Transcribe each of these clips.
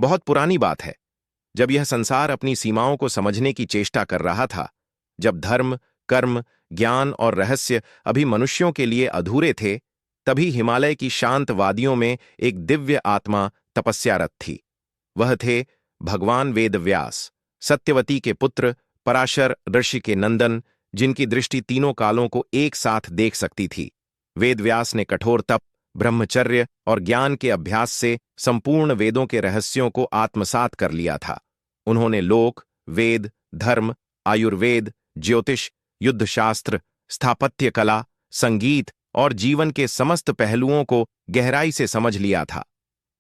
बहुत पुरानी बात है, जब यह संसार अपनी सीमाओं को समझने की चेष्टा कर रहा था, जब धर्म, कर्म, ज्ञान और रहस्य अभी मनुष्यों के लिए अधूरे थे, तभी हिमालय की शांत वादियों में एक दिव्य आत्मा तपस्यारत थी। वह थे भगवान वेदव्यास, सत्यवती के पुत्र, पराशर ऋषि के नंदन, जिनकी दृष्टि तीनों कालों को एक साथ देख सकती थी। वेदव्यास ने कठोर तप, ब्रह्मचर्य और ज्ञान के अभ्यास से संपूर्ण वेदों के रहस्यों को आत्मसात कर लिया था। उन्होंने लोक, वेद, धर्म, आयुर्वेद, ज्योतिष, युद्धशास्त्र, स्थापत्य कला, संगीत और जीवन के समस्त पहलुओं को गहराई से समझ लिया था।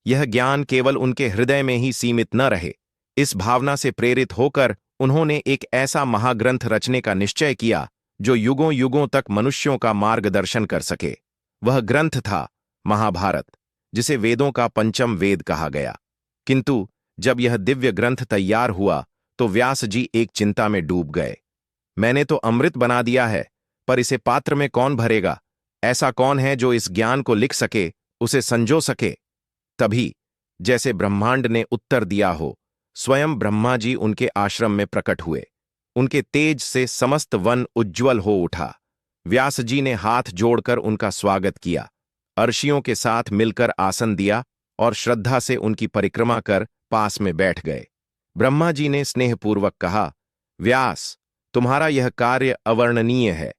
यह ज्ञान केवल उनके हृदय में ही सीमित न रहे। इस भावना से प्रेरित होकर उन्होंने एक ऐसा महाग्रंथ रचने का निश्चय किया जो युगों युगों तक मनुष्यों का मार्गदर्शन कर सके। वह ग्रंथ था महाभारत, जिसे वेदों का पंचम वेद कहा गया। किंतु जब यह दिव्य ग्रंथ तैयार हुआ तो व्यास जी एक चिंता में डूब गए। मैंने तो अमृत बना दिया है, पर इसे पात्र में कौन भरेगा? ऐसा कौन है जो इस ज्ञान को लिख सके, उसे संजो सके? तभी जैसे ब्रह्मांड ने उत्तर दिया हो, स्वयं ब्रह्मा जी उनके आश्रम में प्रकट हुए। उनके तेज से समस्त वन उज्ज्वल हो उठा। व्यास जी ने हाथ जोड़कर उनका स्वागत किया, अर्षियों के साथ मिलकर आसन दिया और श्रद्धा से उनकी परिक्रमा कर पास में बैठ गए। ब्रह्मा जी ने स्नेहपूर्वक कहा, व्यास, तुम्हारा यह कार्य अवर्णनीय है।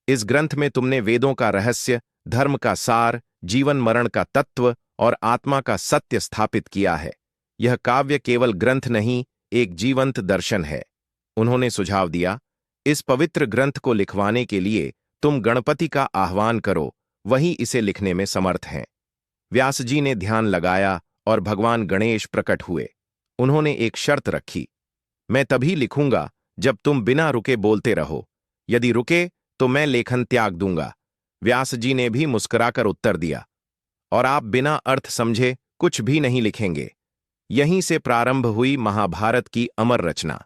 इस ग्रंथ में तुमने वेदों का रहस्य, धर्म का सार, जीवन मरण का तत्व और आत्मा का सत्य स्थापित किया है। यह काव्य केवल ग्रंथ नहीं, एक जीवंत दर्शन है। उन्होंने सुझाव दिया, इस पवित्र ग्रंथ को लिखवाने के लिए तुम गणपति का आह्वान करो, वही इसे लिखने में समर्थ हैं। व्यास जी ने ध्यान लगाया और भगवान गणेश प्रकट हुए। उन्होंने एक शर्त रखी, मैं तभी लिखूंगा जब तुम बिना रुके बोलते रहो। यदि रुके तो मैं लेखन त्याग दूंगा। व्यास जी ने भी मुस्कुराकर उत्तर दिया, और आप बिना अर्थ समझे कुछ भी नहीं लिखेंगे। यहीं से प्रारंभ हुई महाभारत की अमर रचना।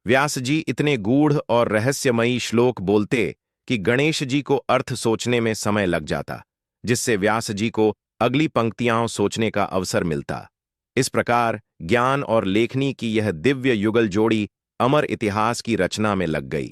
व्यास जी इतने गूढ़ और रहस्यमयी श्लोक बोलते कि गणेश जी को अर्थ सोचने में समय लग जाता, जिससे व्यास जी को अगली पंक्तियां सोचने का अवसर मिलता। इस प्रकार ज्ञान और लेखनी की यह दिव्य युगल जोड़ी अमर इतिहास की रचना में लग गई।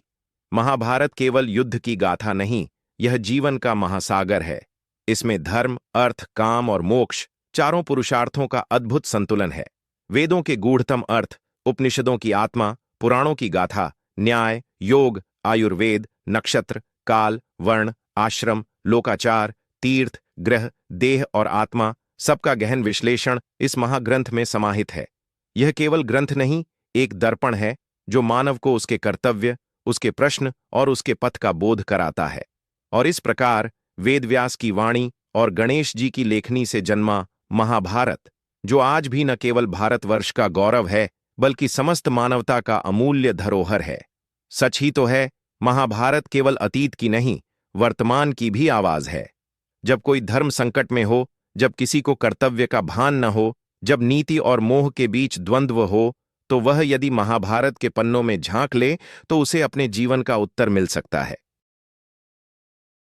महाभारत केवल युद्ध की गाथा नहीं, यह जीवन का महासागर है। इसमें धर्म, अर्थ, काम और मोक्ष चारों पुरुषार्थों का अद्भुत संतुलन है। वेदों के गूढ़तम अर्थ, उपनिषदों की आत्मा, पुराणों की गाथा, न्याय, योग, आयुर्वेद, नक्षत्र, काल, वर्ण, आश्रम, लोकाचार, तीर्थ, ग्रह, देह और आत्मा, सबका गहन विश्लेषण इस महाग्रंथ में समाहित है। यह केवल ग्रंथ नहीं, एक दर्पण है जो मानव को उसके कर्तव्य, उसके प्रश्न और उसके पथ का बोध कराता है। और इस प्रकार वेदव्यास की वाणी और गणेश जी की लेखनी से जन्मा महाभारत, जो आज भी न केवल भारतवर्ष का गौरव है, बल्कि समस्त मानवता का अमूल्य धरोहर है। सच ही तो है, महाभारत केवल अतीत की नहीं, वर्तमान की भी आवाज है। जब कोई धर्म संकट में हो, जब किसी को कर्तव्य का भान न हो, जब नीति और मोह के बीच द्वंद्व हो, तो वह यदि महाभारत के पन्नों में झांक ले तो उसे अपने जीवन का उत्तर मिल सकता है।